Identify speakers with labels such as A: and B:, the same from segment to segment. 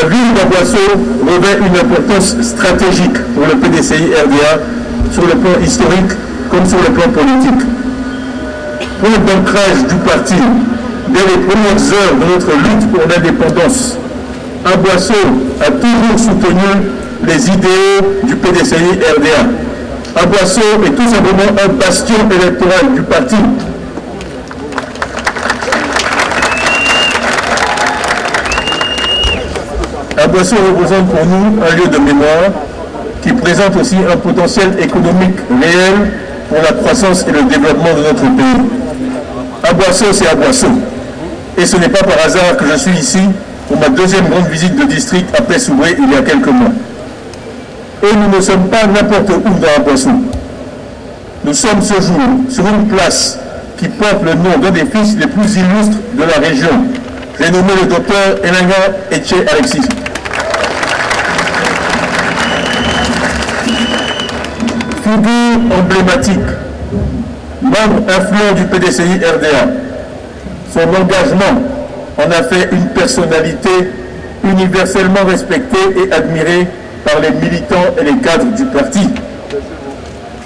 A: La ville d'Aboisseau revêt une importance stratégique pour le PDCI RDA sur le plan historique comme sur le plan politique. Point d'ancrage du parti dès les premières heures de notre lutte pour l'indépendance, Aboisseau a toujours soutenu les idéaux du PDCI RDA. Aboisseau est tout simplement un bastion électoral du parti. Aboisseau représente pour nous un lieu de mémoire qui présente aussi un potentiel économique réel pour la croissance et le développement de notre pays. Aboisseau, c'est Aboisseau. Et ce n'est pas par hasard que je suis ici pour ma deuxième grande visite de district après Soubré il y a quelques mois. Et nous ne sommes pas n'importe où dans Aboisseau. Nous sommes ce jour sur une place qui porte le nom d'un des fils les plus illustres de la région. J'ai nommé le docteur Elenga Etche Alexis. Figure emblématique, membre influent du PDCI RDA, son engagement en a fait une personnalité universellement respectée et admirée par les militants et les cadres du parti.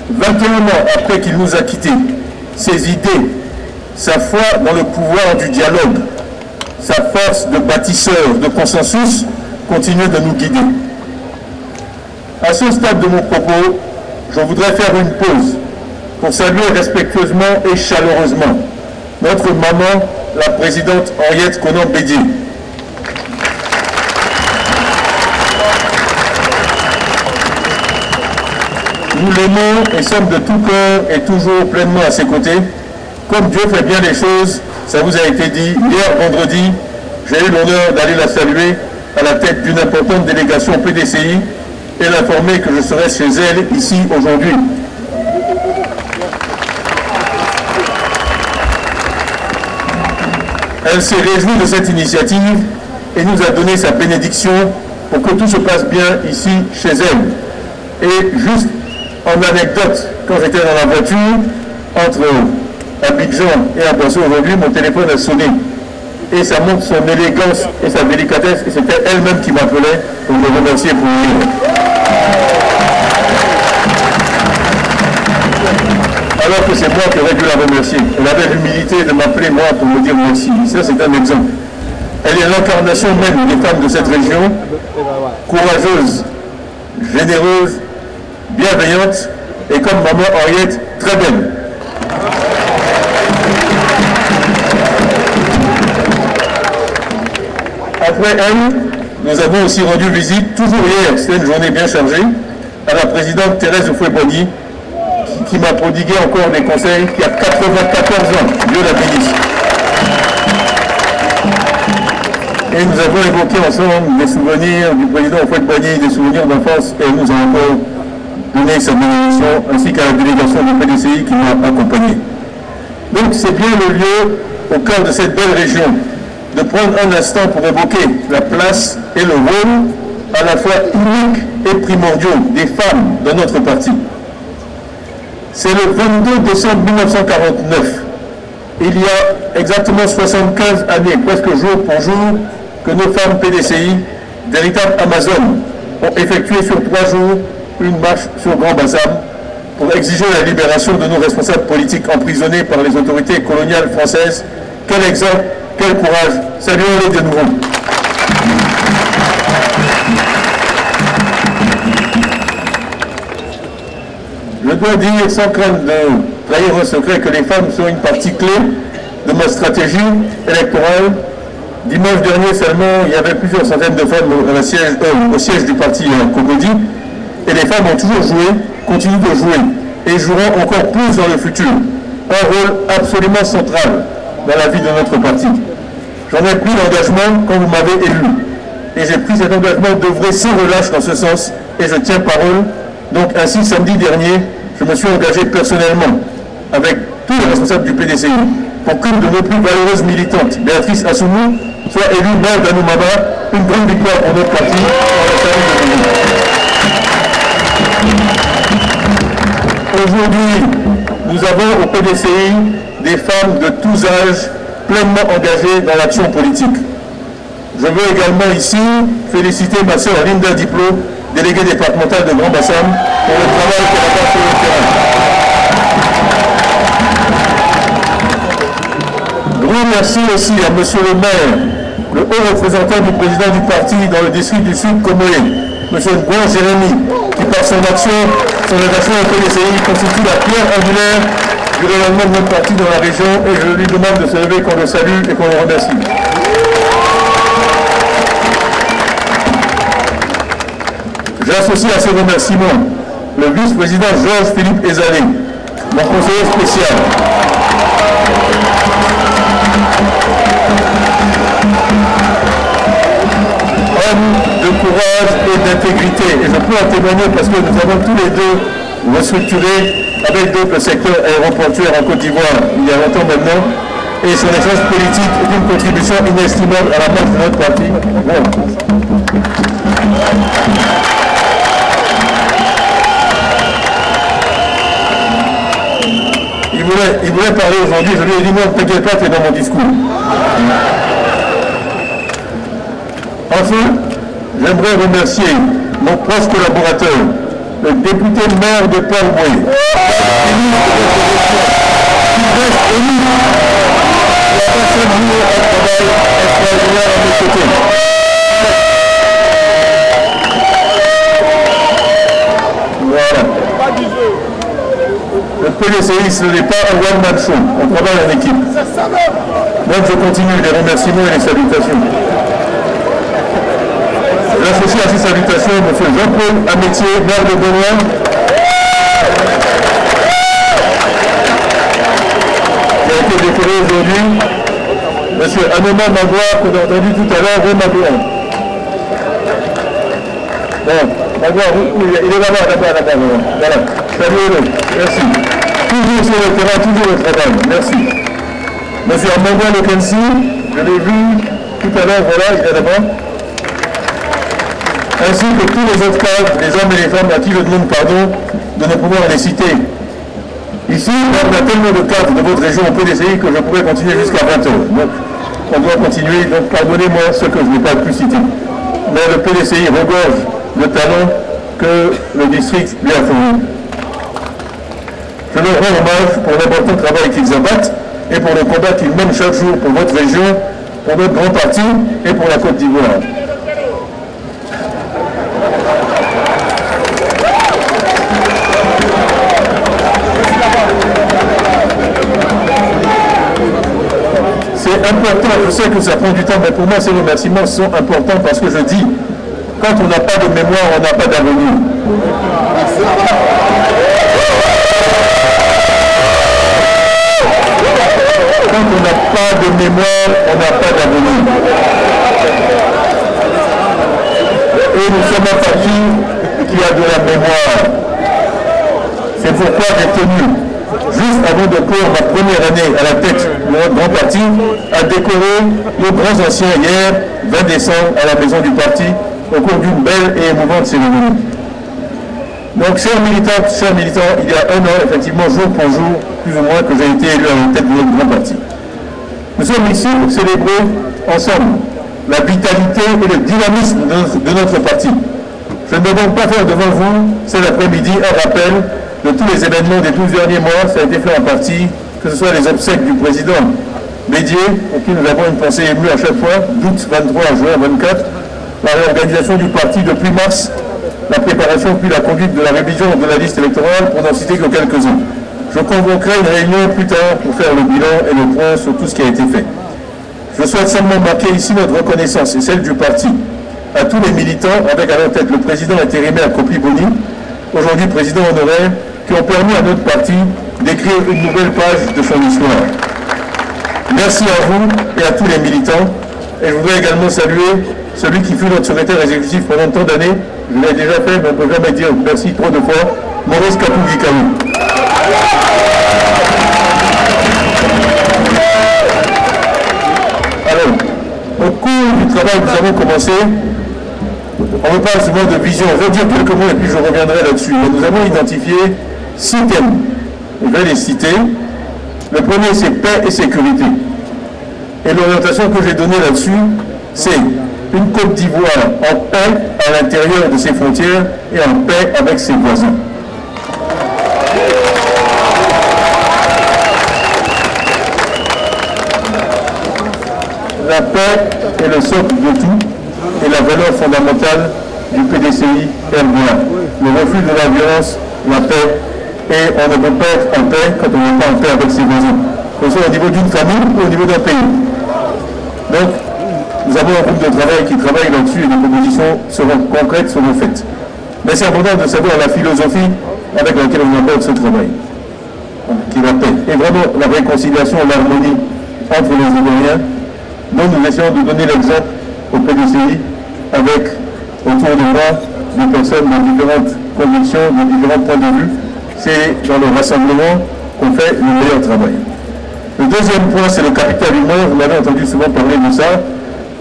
A: 21 ans après qu'il nous a quittés, ses idées, sa foi dans le pouvoir du dialogue, sa force de bâtisseur de consensus continuent de nous guider. À ce stade de mon propos, je voudrais faire une pause pour saluer respectueusement et chaleureusement notre maman, la présidente Henriette Konan-Bédié. Nous l'aimons et sommes de tout cœur et toujours pleinement à ses côtés. Comme Dieu fait bien les choses, ça vous a été dit, hier vendredi, j'ai eu l'honneur d'aller la saluer à la tête d'une importante délégation PDCI et l'informer que je serai chez elle ici aujourd'hui. Elle s'est réjouie de cette initiative et nous a donné sa bénédiction pour que tout se passe bien ici chez elle. Et juste en anecdote, quand j'étais dans la voiture, entre Abidjan et Aboisseau aujourd'hui, mon téléphone a sonné. Et ça montre son élégance et sa délicatesse, et c'était elle-même qui m'appelait pour me remercier pour lui. Alors que c'est moi qui aurais dû la remercier. Elle avait l'humilité de m'appeler moi pour me dire merci. Ça, c'est un exemple. Elle est l'incarnation même des femmes de cette région, courageuse, généreuse, bienveillante et comme maman Henriette, très belle. Après elle, nous avons aussi rendu visite, toujours hier, c'était une journée bien chargée, à la présidente Thérèse Oufoué-Boigny, qui m'a prodigué encore des conseils, qui a 94 ans, Dieu la bénisse. Et nous avons évoqué ensemble des souvenirs du président Oufoué-Boigny, des souvenirs d'enfance, et elle nous a encore donné sa bénédiction, ainsi qu'à la délégation du PDCI qui m'a accompagné. Donc c'est bien le lieu, au cœur de cette belle région, de prendre un instant pour évoquer la place et le rôle à la fois unique et primordiaux des femmes dans notre parti. C'est le 22 décembre 1949, il y a exactement 75 années, presque jour pour jour, que nos femmes PDCI, véritables Amazones, ont effectué sur 3 jours une marche sur Grand Bassam pour exiger la libération de nos responsables politiques emprisonnés par les autorités coloniales françaises. Quel exemple, quel courage. Saluons-les de nouveau. Je dois dire, sans crainte de trahir un secret, que les femmes sont une partie clé de ma stratégie électorale. Dimanche dernier seulement, il y avait plusieurs centaines de femmes au siège du parti à Cocody, et les femmes ont toujours joué, continuent de jouer, et joueront encore plus dans le futur. Un rôle absolument central dans la vie de notre parti. J'en ai pris l'engagement quand vous m'avez élu. Et j'ai pris cet engagement d'œuvrer sans relâche dans ce sens, et je tiens parole. Donc ainsi, samedi dernier, je me suis engagé personnellement avec tous les responsables du PDCI pour qu'une de nos plus valeureuses militantes, Béatrice Assoumou, soit élue maire d'Anoumaba, une grande victoire pour notre parti. Aujourd'hui, nous avons au PDCI des femmes de tous âges pleinement engagées dans l'action politique. Je veux également ici féliciter ma sœur Linda Diplo, déléguée départementale de Grand Bassam, pour le travail qu'elle a fait sur le terrain. Grand merci aussi à monsieur le maire, le haut représentant du président du parti dans le district du Sud Comoé, M. Gouin Jérémy, qui par son action au PDCI constitue la pierre angulaire du rayonnement de notre parti dans la région, et je lui demande de se lever, qu'on le salue et qu'on le remercie. J'associe à ces remerciements le vice-président Georges-Philippe Ezalé, mon conseiller spécial. Homme de courage et d'intégrité. Et je peux en témoigner parce que nous avons tous les deux restructuré avec d'autres secteurs aéroportuaires en Côte d'Ivoire il y a longtemps maintenant. Et son essence politique est une contribution inestimable à la marche de notre parti. Bon. Il voulait parler aujourd'hui, je lui ai dit non, t'inquiète pas, t'es dans mon discours. Enfin, j'aimerais remercier mon proche collaborateur, le député maire de Palmoué, qui reste élu et a passé un travail extraordinaire à mes côtés. Voilà. Le PDCI, ce n'est pas un one-man show, on travaille en équipe. Donc je continue les remerciements et les salutations. J'associe à ces salutations M. Jean-Paul Amétier, maire de Benoît, qui a été décoré aujourd'hui, M. Anoma Magua, qu'on a entendu tout à l'heure, Magua. Bon, Magua, il est là-bas, voilà. Saluez-le, merci. Toujours sur le terrain, toujours le travail, merci. M. Amanda Lekensi, je l'ai vu tout à l'heure, voilà, il est là-bas. Ainsi que tous les autres cadres, les hommes et les femmes à qui je demande pardon de ne pouvoir les citer. Ici, on a tellement de cadres de votre région au PDCI que je pourrais continuer jusqu'à 20 heures. Donc, on doit continuer, donc pardonnez-moi ce que je n'ai pas pu citer. Mais le PDCI regorge de talents que le district lui a fourni. Je leur rends hommage pour l'important travail qu'ils abattent et pour le combat qu'ils mènent chaque jour pour votre région, pour notre grand parti et pour la Côte d'Ivoire. C'est important, je sais que ça prend du temps, mais pour moi ces remerciements sont importants parce que je dis, quand on n'a pas de mémoire, on n'a pas d'avenir. Quand on n'a pas de mémoire, on n'a pas d'avenir. Et nous sommes un parti qui a de la mémoire. C'est pourquoi j'ai tenu, juste avant de clore ma première année à la tête de notre grand parti, à décorer nos grands anciens hier, 20 décembre, à la maison du parti, au cours d'une belle et émouvante cérémonie. Donc, chers militantes, chers militants, il y a un an, effectivement, jour pour jour, plus ou moins, que j'ai été élu à la tête de notre grand parti. Nous sommes ici pour célébrer ensemble la vitalité et le dynamisme de notre parti. Je ne vais donc pas faire devant vous, cet après-midi, un rappel de tous les événements des 12 derniers mois. Ça a été fait en partie, que ce soit les obsèques du président Bédier, pour qui nous avons une pensée émue à chaque fois, d'août 23 à juin 24, la réorganisation du parti depuis mars, la préparation puis la conduite de la révision de la liste électorale, pour n'en citer que quelques-uns. Je convoquerai une réunion plus tard pour faire le bilan et le point sur tout ce qui a été fait. Je souhaite seulement marquer ici notre reconnaissance et celle du parti à tous les militants, avec à leur tête le président intérimaire Kopi Boni, aujourd'hui président honoraire, qui ont permis à notre parti d'écrire une nouvelle page de son histoire. Merci à vous et à tous les militants. Et je voudrais également saluer celui qui fut notre secrétaire exécutif pendant tant d'années. Je l'ai déjà fait, mais on ne peut jamais dire merci trop de fois. Maurice Kapou-Gikaou. Alors, au cours du travail que nous avons commencé, on me parle souvent de vision. Je vais dire quelques mots et puis je reviendrai là-dessus. Nous avons identifié 6 thèmes. Je vais les citer. Le premier, c'est paix et sécurité. Et l'orientation que j'ai donnée là-dessus, c'est une Côte d'Ivoire en paix à l'intérieur de ses frontières et en paix avec ses voisins. La paix est le socle de tout et la valeur fondamentale du PDCI RDA. Le refus de la violence, la paix, et on ne peut pas être en paix quand on n'est pas en paix avec ses voisins. Que ce soit au niveau d'une famille ou au niveau d'un pays. Donc, nous avons un groupe de travail qui travaille là-dessus et les propositions seront concrètes, seront faites. Mais c'est important de savoir la philosophie avec laquelle on aborde ce travail, qui est la paix. Et vraiment la réconciliation, l'harmonie entre les Ivoiriens, dont nous essayons de donner l'exemple au PDCI avec, autour de moi, des personnes de différentes convictions, de différents points de vue. C'est dans le rassemblement qu'on fait le meilleur travail. Le deuxième point, c'est le capital humain. Vous m'avez entendu souvent parler de ça.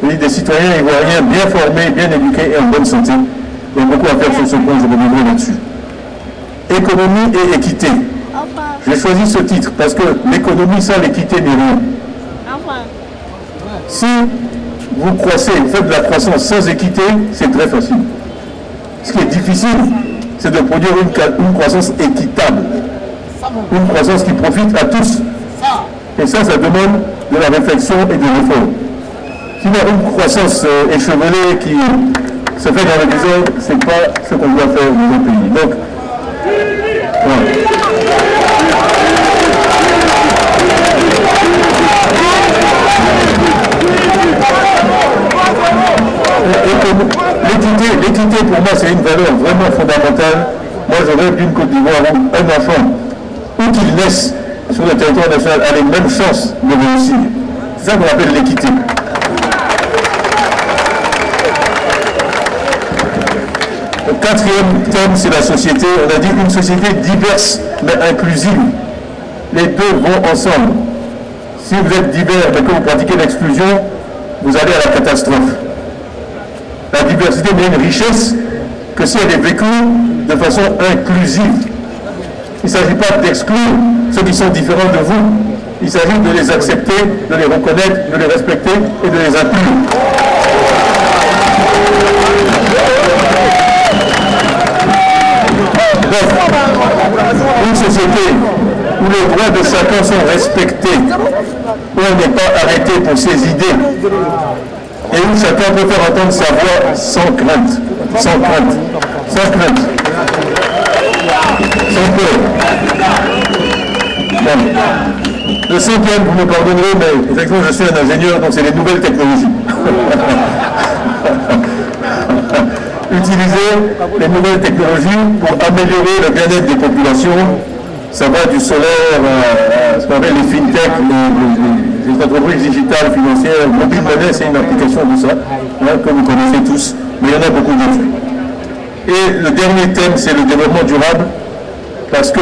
A: Des citoyens ivoiriens bien formés, bien éduqués et en bonne santé. Il y a beaucoup à faire sur ce point, je reviendrai là-dessus. Économie et équité. J'ai choisi ce titre parce que l'économie sans l'équité n'est rien. Si vous croissez, vous faites de la croissance sans équité, c'est très facile. Ce qui est difficile, c'est de produire une croissance équitable. Une croissance qui profite à tous. Et ça demande de la réflexion et de l'effort. Sinon, une croissance échevelée qui se fait dans le désordre, ce n'est pas ce qu'on doit faire dans nos pays. Donc, voilà. L'équité, pour moi, c'est une valeur vraiment fondamentale. Moi, je rêve d'une Côte d'Ivoire où un enfant, où qu'il naisse sur le territoire national, a les mêmes chances de réussir. C'est ça qu'on appelle l'équité. Le quatrième thème, c'est la société. On a dit une société diverse mais inclusive. Les deux vont ensemble. Si vous êtes divers mais que vous pratiquez l'exclusion, vous allez à la catastrophe. La diversité devient une richesse que si elle est vécue de façon inclusive. Il ne s'agit pas d'exclure ceux qui sont différents de vous. Il s'agit de les accepter, de les reconnaître, de les respecter et de les inclure. Une société où les droits de chacun sont respectés, où on n'est pas arrêté pour ses idées, et où chacun peut faire entendre sa voix sans crainte, sans crainte, sans crainte, sans peur. Bon. Le cinquième, vous me pardonnerez, mais effectivement je suis un ingénieur, donc c'est les nouvelles technologies. Utiliser les nouvelles technologies pour améliorer le bien-être des populations. Ça va du solaire à ce qu'on appelle les fintech, les entreprises digitales, financières. Mobile Money, c'est une application de ça, que vous connaissez tous, mais il y en a beaucoup d'autres. Et le dernier thème, c'est le développement durable, parce que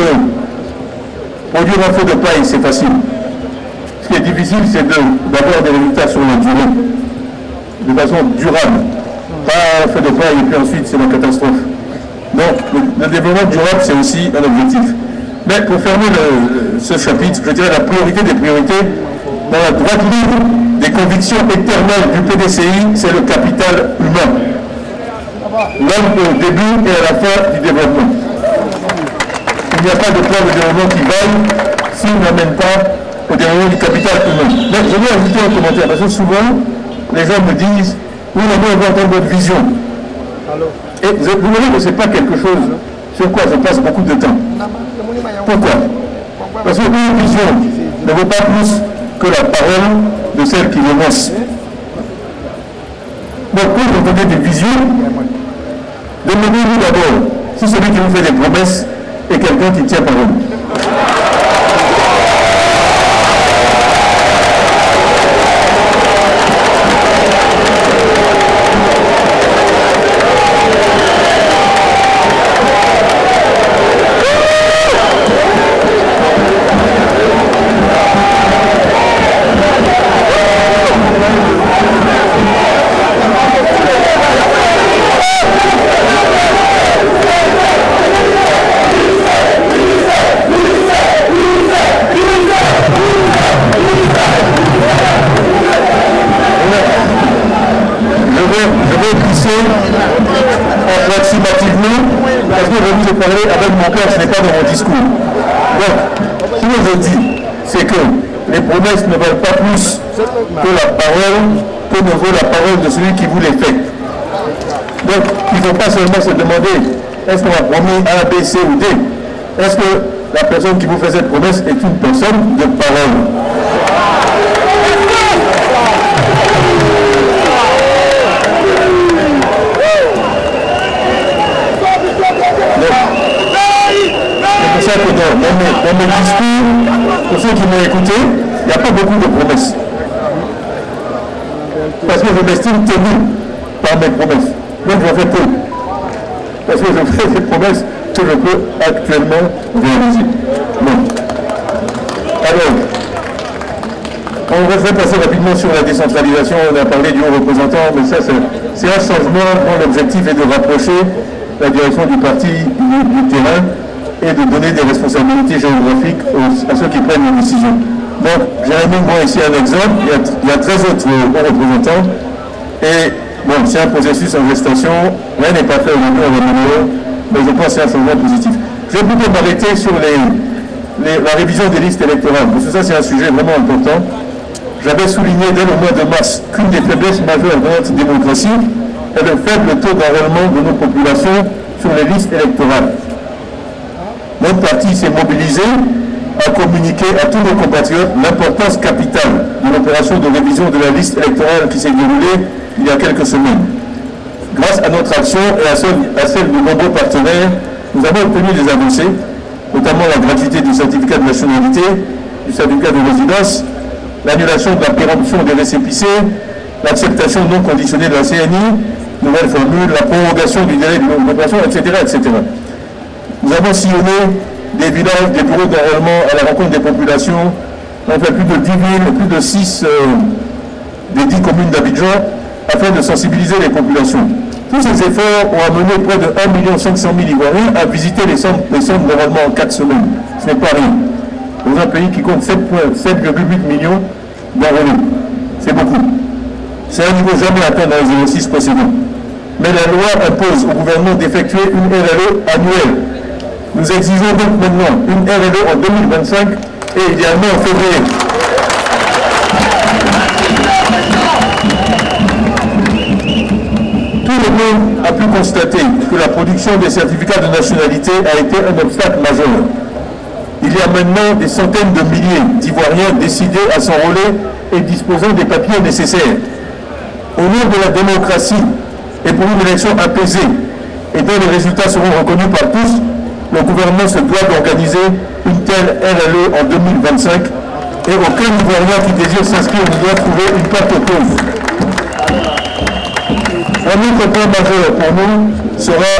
A: produire un feu de paille, c'est facile. Ce qui est difficile, c'est d'avoir des résultats sur la durée, de façon durable. Pas un feu de paille et puis ensuite c'est la catastrophe. Donc le développement durable, c'est aussi un objectif. Mais pour fermer ce chapitre, je dirais la priorité des priorités, dans la droite ligne des convictions éternelles du PDCI, c'est le capital humain. L'homme au début et à la fin du développement. Il n'y a pas de plan de développement qui vaille s'il n'amène pas au développement du capital humain. Mais je vais ajouter un commentaire, parce que souvent, les gens me disent « Oui, on veut entendre votre vision. » Et vous voyez que ce n'est pas quelque chose sur quoi je passe beaucoup de temps. Pourquoi? Parce qu'une vision ne vaut pas plus que la parole de celle qui l'énonce. Donc, quand vous entendez des visions, demandez-vous d'abord si celui qui vous fait des promesses est quelqu'un qui tient parole. approximativement, parce que je vous ai parlé avec mon cœur, ce n'est pas dans mon discours. Donc, ce que je dis, c'est que les promesses ne valent pas plus que la parole, que ne vaut la parole de celui qui vous les fait. Donc, il ne faut pas seulement se demander, est-ce qu'on a promis A, B, C ou D? Est-ce que la personne qui vous fait cette promesse est une personne de parole? C'est pour ça que dans mes discours, pour ceux qui m'ont écouté, il n'y a pas beaucoup de promesses. Parce que je m'estime tenu par mes promesses. Donc je fais peu. Parce que je fais des promesses que je peux actuellement réaliser. Bon. Alors, on va faire passer rapidement sur la décentralisation. On a parlé du haut représentant, mais ça c'est un changement dont l'objectif est de rapprocher la direction du parti du terrain et de donner des responsabilités géographiques à ceux qui prennent les décisions. Donc, Jérémy voit ici un exemple, il y a 13 autres hauts représentants, et bon, c'est un processus en gestation, rien n'est pas fait aujourd'hui en Réunion, mais je pense que c'est un changement positif. Je vais plutôt m'arrêter sur la révision des listes électorales, parce que ça c'est un sujet vraiment important. J'avais souligné dès le mois de mars qu'une des faiblesses majeures de notre démocratie est le faible taux d'enrôlement de nos populations sur les listes électorales. Notre parti s'est mobilisé à communiquer à tous nos compatriotes l'importance capitale de l'opération de révision de la liste électorale qui s'est déroulée il y a quelques semaines. Grâce à notre action et à celle de nombreux partenaires, nous avons obtenu des avancées, notamment la gratuité du certificat de nationalité, du certificat de résidence, l'annulation de la péremption des récépissés, l'acceptation non conditionnée de la CNI, nouvelle formule, la prorogation du délai de l'opération, etc., etc. Nous avons sillonné des villages, des bureaux d'enrôlement à la rencontre des populations. On fait plus de 10 villes, plus de 6 des 10 communes d'Abidjan afin de sensibiliser les populations. Tous ces efforts ont amené près de 1 500 000 Ivoiriens à visiter les centres d'enrôlement en 4 semaines. Ce n'est pas rien. Dans un pays qui compte 7,8 millions d'enrôlés. C'est beaucoup. C'est un niveau jamais atteint dans les exercices précédents. Mais la loi impose au gouvernement d'effectuer une RLE annuelle. Nous exigeons donc maintenant une RLE en 2025 et idéalement en février. Tout le monde a pu constater que la production des certificats de nationalité a été un obstacle majeur. Il y a maintenant des centaines de milliers d'Ivoiriens décidés à s'enrôler et disposant des papiers nécessaires. Au nom de la démocratie et pour une élection apaisée et dont les résultats seront reconnus par tous, le gouvernement se doit d'organiser une telle RLE en 2025 et aucun Ivoirien qui désire s'inscrire ne doit trouver une carte cause. Un autre point majeur pour nous sera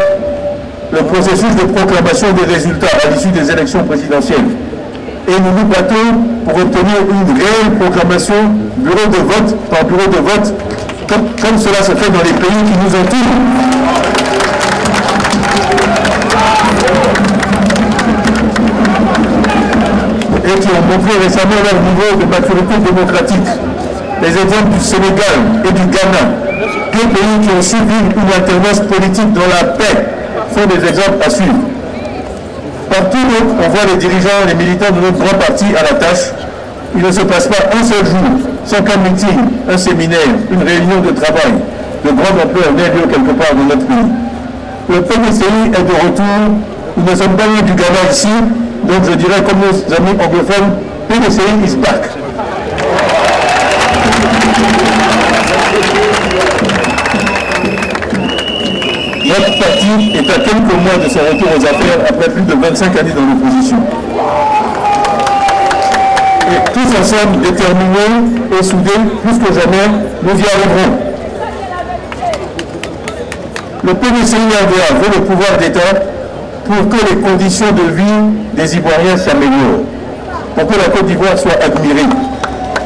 A: le processus de proclamation des résultats à l'issue des élections présidentielles. Et nous nous battons pour obtenir une réelle proclamation bureau de vote par bureau de vote, comme cela se fait dans les pays qui nous entourent. Et qui ont montré récemment leur niveau de maturité démocratique. Les exemples du Sénégal et du Ghana, deux pays qui ont su vivre une alternance politique dans la paix, sont des exemples à suivre. Partout où on voit les dirigeants, les militants de notre grand parti à la tâche, il ne se passe pas un seul jour sans qu'un meeting, un séminaire, une réunion de travail de grande ampleur n'ait lieu quelque part dans notre pays. Le PDCI est de retour. Nous ne sommes pas loin du Ghana ici, donc je dirais comme nos amis anglophones, PDCI is back. Notre parti est à quelques mois de son retour aux affaires après plus de 25 années dans l'opposition. Et tous ensemble, déterminés et soudés, plus que jamais, nous y arriverons. Le PDCI-RDA veut le pouvoir d'État pour que les conditions de vie des Ivoiriens s'améliorent, pour que la Côte d'Ivoire soit admirée.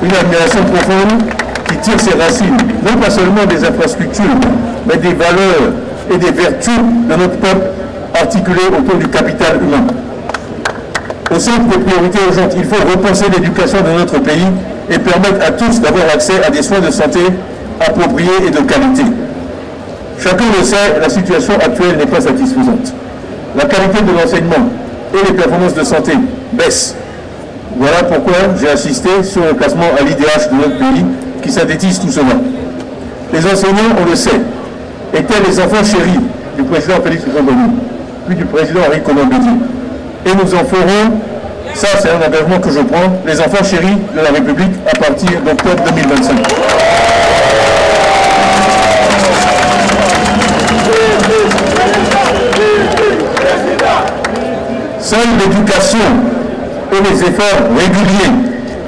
A: Une admiration profonde qui tire ses racines, non pas seulement des infrastructures, mais des valeurs et des vertus de notre peuple articulées autour du capital humain. Au centre des priorités urgentes, il faut repenser l'éducation de notre pays et permettre à tous d'avoir accès à des soins de santé appropriés et de qualité. Chacun le sait, la situation actuelle n'est pas satisfaisante. La qualité de l'enseignement et les performances de santé baissent. Voilà pourquoi j'ai assisté sur le classement à l'IDH de notre pays qui synthétise tout cela. Les enseignants, on le sait, étaient les enfants chéris du président Félix Houphouët-Boigny, puis du président Henri Konan-Bédié. Et nous en ferons, ça c'est un engagement que je prends, les enfants chéris de la République à partir d'octobre 2025. Seule l'éducation et les efforts réguliers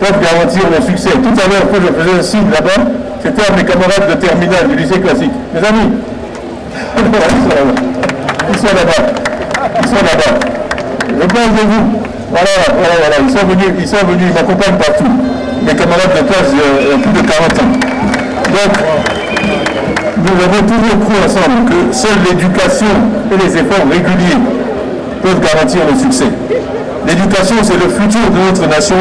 A: peuvent garantir le succès. Tout à l'heure, quand je faisais un signe là-bas, c'était à mes camarades de terminale du lycée classique. Mes amis, ils sont là-bas. Ils sont là-bas. Je parle de vous. Voilà. Ils sont venus, ils m'accompagnent partout. Mes camarades de classe, plus de 40 ans. Donc, nous avons toujours cru ensemble que seule l'éducation et les efforts réguliers peuvent garantir le succès. L'éducation, c'est le futur de notre nation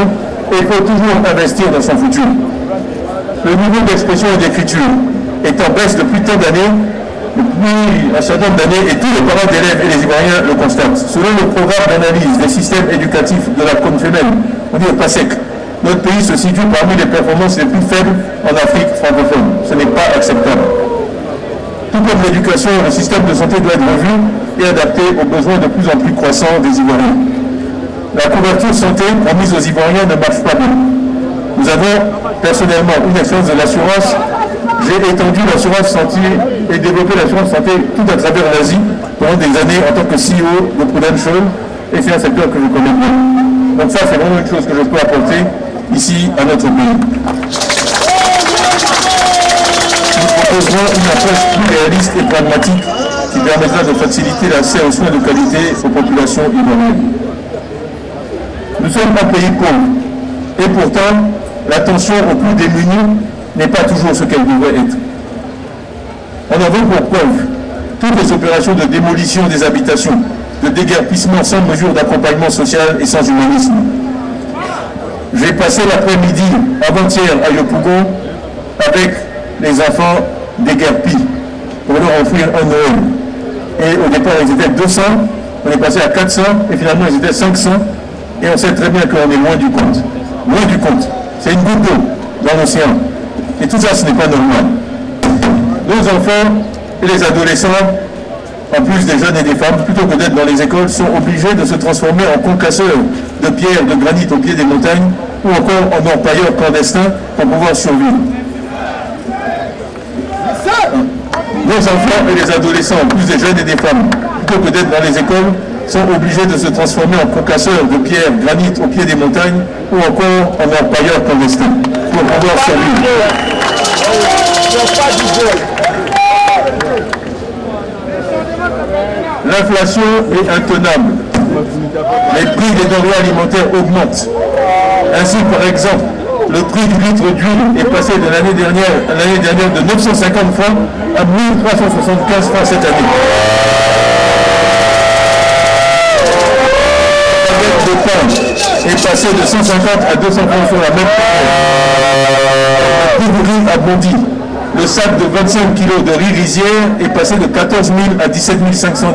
A: et il faut toujours investir dans son futur. Le niveau d'expression et d'écriture est en baisse depuis tant d'années, depuis un certain nombre d'années, et tous les parents d'élèves et les Ivoiriens le constatent. Selon le programme d'analyse des systèmes éducatifs de la CONFEMEL, on dit au PASEC, notre pays se situe parmi les performances les plus faibles en Afrique francophone. Ce n'est pas acceptable. Tout comme l'éducation, le système de santé doit être revu et adapté aux besoins de plus en plus croissants des Ivoiriens. La couverture santé promise aux Ivoiriens ne marche pas bien. Nous avons personnellement une expérience de l'assurance. J'ai étendu l'assurance santé et développé l'assurance santé tout à travers l'Asie pendant des années en tant que CEO de Prudential, et c'est un secteur que je connais bien. Donc ça, c'est vraiment une chose que je peux apporter ici à notre pays. Nous proposerons une approche plus réaliste et pragmatique qui permettra de faciliter l'accès aux soins de qualité aux populations ivoiriennes. Nous sommes un pays pauvre et pourtant l'attention aux plus démunis n'est pas toujours ce qu'elle devrait être. On en veut pour preuve toutes les opérations de démolition des habitations, de déguerpissement sans mesure d'accompagnement social et sans humanisme. J'ai passé l'après-midi avant-hier à Yopougon avec les enfants déguerpis pour leur offrir un Noël. Et au départ, ils étaient 200, on est passé à 400 et finalement ils étaient 500 et on sait très bien qu'on est loin du compte. Loin du compte. C'est une goutte d'eau dans l'océan. Et tout ça, ce n'est pas normal. Nos enfants et les adolescents, en plus des jeunes et des femmes, plutôt que d'être dans les écoles, sont obligés de se transformer en concasseurs de pierres, de granit au pied des montagnes, ou encore en orpailleurs clandestins pour pouvoir survivre. Nos enfants et les adolescents, en plus des jeunes et des femmes, plutôt que d'être dans les écoles, sont obligés de se transformer en concasseurs de pierres, granit au pied des montagnes, ou encore en orpailleurs clandestins pour pouvoir survivre. L'inflation est intenable. Les prix des denrées alimentaires augmentent. Ainsi, par exemple, le prix du litre d'huile est passé de l'année dernière de 950 francs à 1375 francs cette année. La baguette de pain est passée de 150 à 200 francs sur la même période. Le prix du riz a bondi. Le sac de 25 kg de riz rizière est passé de 14 000 à 17 500 $.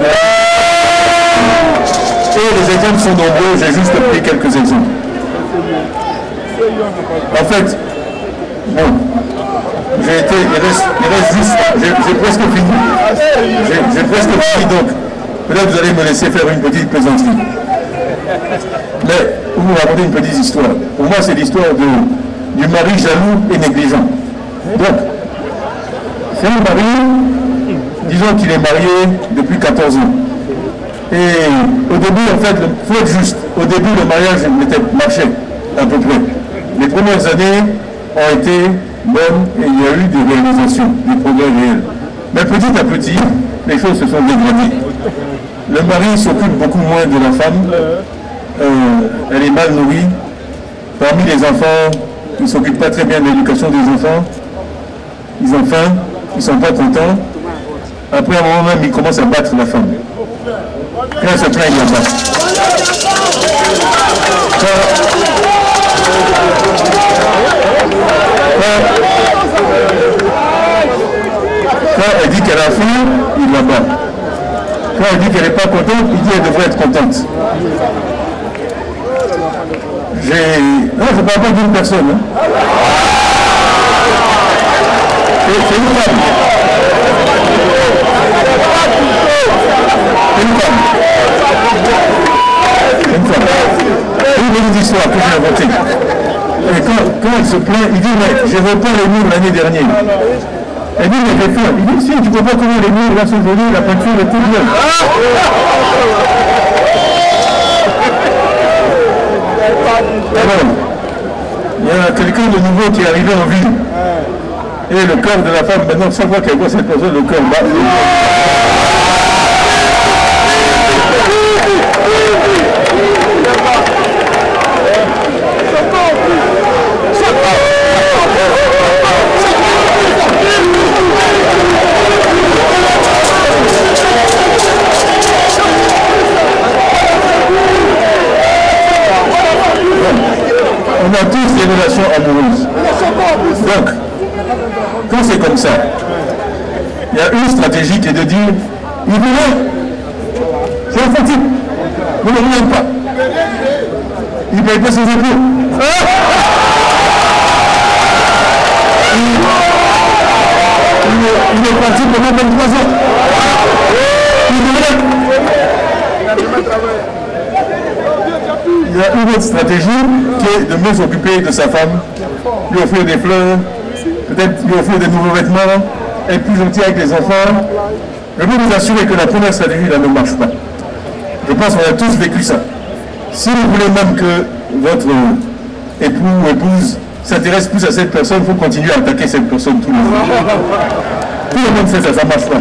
A: Et les exemples sont nombreux, j'ai juste pris quelques exemples. En fait, bon, il reste juste, j'ai presque fini. J'ai presque fini, donc peut-être vous allez me laisser faire une petite plaisanterie. Mais pour vous raconter une petite histoire. Pour moi, c'est l'histoire du mari jaloux et négligent. Donc, c'est un mari, disons qu'il est marié depuis 14 ans. Et au début, en fait, il faut être juste. Au début, le mariage marchait à peu près. Les premières années ont été bonnes et il y a eu des réalisations, des progrès réels. Mais petit à petit, les choses se sont dégradées. Le mari s'occupe beaucoup moins de la femme. Elle est mal nourrie. Parmi les enfants, ils ne s'occupent pas très bien de l'éducation des enfants. Ils ont faim, ils ne sont pas contents. Après, à un moment même, ils commencent à battre la femme. Quand elle se plaint, ils la battent. Quand Quand elle dit qu'elle a faim, il la bat. Quand elle dit qu'elle n'est pas contente, il dit qu'elle devrait être contente. Non, je ne parle pas d'une personne. Hein. C'est une femme. Une femme. Une histoire que j'ai inventée. Et quand elle se plaint, il dit mais je ne veux pas les murs l'année dernière. Elle dit mais j'ai faim. Il dit si tu ne vois pas comment les murs là sont jolis, la peinture est toute belle. Alors, il y a quelqu'un de nouveau qui est arrivé en ville. Et le cœur de la femme, maintenant, chaque fois qu'elle voit cette personne, le cœur bat. On a tous des relations amoureuses. Donc, quand c'est comme ça, il y a une stratégie qui est de dire il voulait, c'est un fatigue, vous ne voulez pas. Il ne paye pas ses impôts. Il est parti pendant 23 ans. Il y a une autre stratégie qui est de mieux s'occuper de sa femme, lui offrir des fleurs, peut-être lui offrir des nouveaux vêtements, être plus gentil avec les enfants. Je peux vous assurer que la première stratégie là ne marche pas. Je pense qu'on a tous vécu ça. Si vous voulez même que votre époux ou épouse s'intéresse plus à cette personne, il faut continuer à attaquer cette personne tous les jours. Tout le monde sait ça, ça ne marche pas.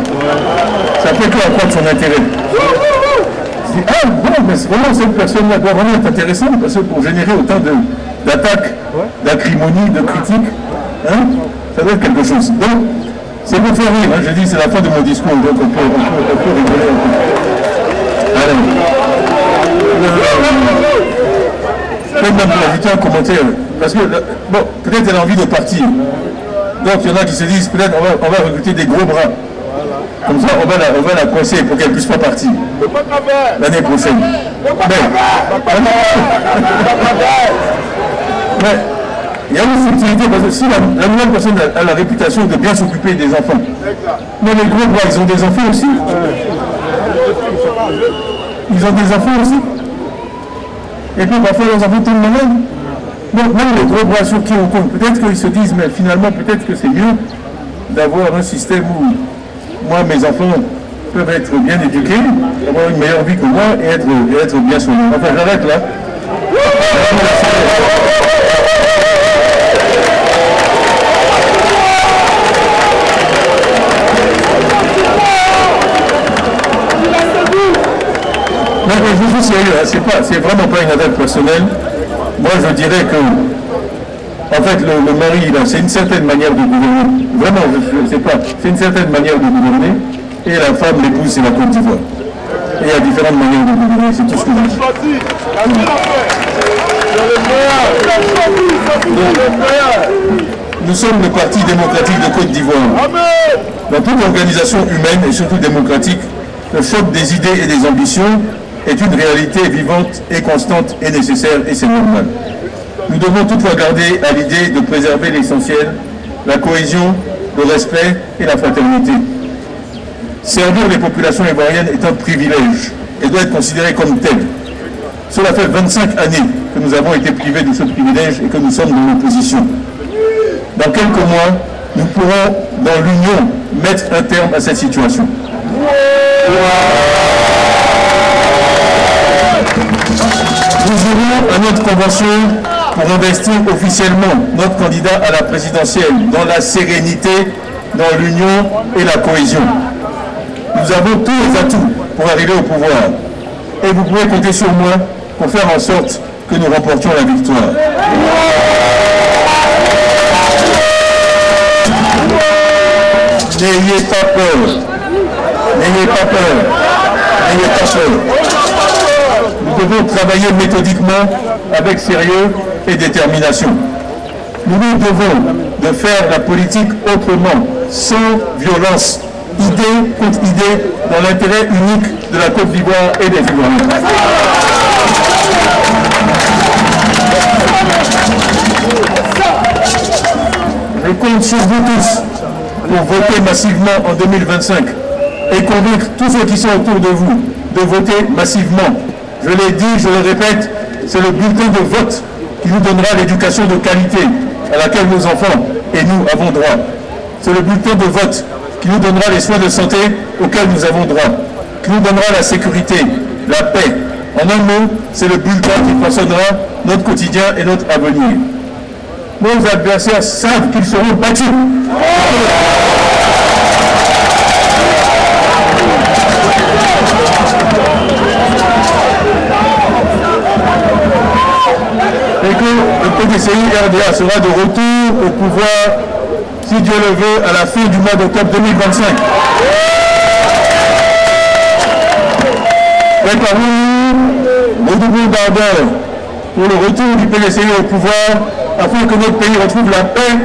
A: Ça fait que accroître son intérêt. Je dis, ah bon, mais vraiment cette personne-là doit vraiment être intéressante parce que pour générer autant d'attaques, d'acrimonies, de critiques, hein, ça doit être quelque chose. Donc, c'est pour faire rire, hein, je dis c'est la fin de mon discours, donc on peut rigoler un peu. Alors, je vais même ajouter un commentaire, parce que, bon, peut-être elle a envie de partir. Donc il y en a qui se disent, peut-être on va recruter des gros bras. Comme ça, on va la coincer pour qu'elle ne puisse pas partir l'année prochaine. Mais il y a une subtilité, parce que si la nouvelle personne a la réputation de bien s'occuper des enfants, mais les gros bras, ils ont des enfants aussi. Ils ont des enfants aussi. Et puis parfois, leurs enfants tombent malades. Donc même les gros bras sur qui on compte, peut-être qu'ils se disent, mais finalement, peut-être que c'est mieux d'avoir un système où moi, mes enfants peuvent être bien éduqués, avoir une meilleure vie que moi et être bien soignés. Enfin, j'arrête là. Non, mais je suis sérieux, c'est vraiment pas une attaque personnelle. Moi, je dirais que, en fait, le mari, c'est une certaine manière de gouverner. Vraiment, je ne sais pas, c'est une certaine manière de gouverner. Et la femme, l'épouse, c'est la Côte d'Ivoire. Et il y a différentes manières de gouverner, c'est tout ce que je dis. Nous sommes le Parti démocratique de Côte d'Ivoire. Dans toute organisation humaine et surtout démocratique, le choc des idées et des ambitions est une réalité vivante et constante et nécessaire, et c'est normal. Nous devons toutefois garder à l'idée de préserver l'essentiel, la cohésion, le respect et la fraternité. Servir les populations ivoiriennes est un privilège et doit être considéré comme tel. Cela fait 25 années que nous avons été privés de ce privilège et que nous sommes dans l'opposition. Dans quelques mois, nous pourrons, dans l'Union, mettre un terme à cette situation. Nous irons à notre convention pour investir officiellement notre candidat à la présidentielle dans la sérénité, dans l'union et la cohésion. Nous avons tous les atouts pour arriver au pouvoir et vous pouvez compter sur moi pour faire en sorte que nous remportions la victoire. N'ayez pas peur. N'ayez pas peur. N'ayez pas peur. Nous devons travailler méthodiquement, avec sérieux et détermination. Nous nous devons de faire la politique autrement, sans violence idée contre idée, dans l'intérêt unique de la Côte d'Ivoire et des Ivoiriens. Je compte sur vous tous pour voter massivement en 2025 et convaincre tous ceux qui sont autour de vous de voter massivement. Je l'ai dit, je le répète, c'est le bulletin de vote qui nous donnera l'éducation de qualité à laquelle nos enfants et nous avons droit. C'est le bulletin de vote qui nous donnera les soins de santé auxquels nous avons droit, qui nous donnera la sécurité, la paix. En un mot, c'est le bulletin qui façonnera notre quotidien et notre avenir. Nos adversaires savent qu'ils seront battus. Et que le PDCI RDA sera de retour au pouvoir, si Dieu le veut, à la fin du mois d'octobre 2025. Préparons-nous, redoublons d'ardeur pour le retour du PDCI au pouvoir, afin que notre pays retrouve la paix,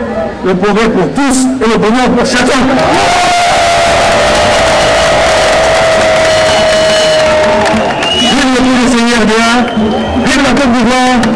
A: le progrès pour tous et le bonheur pour chacun. Vive le PDCI RDA, vive la Côte d'Ivoire.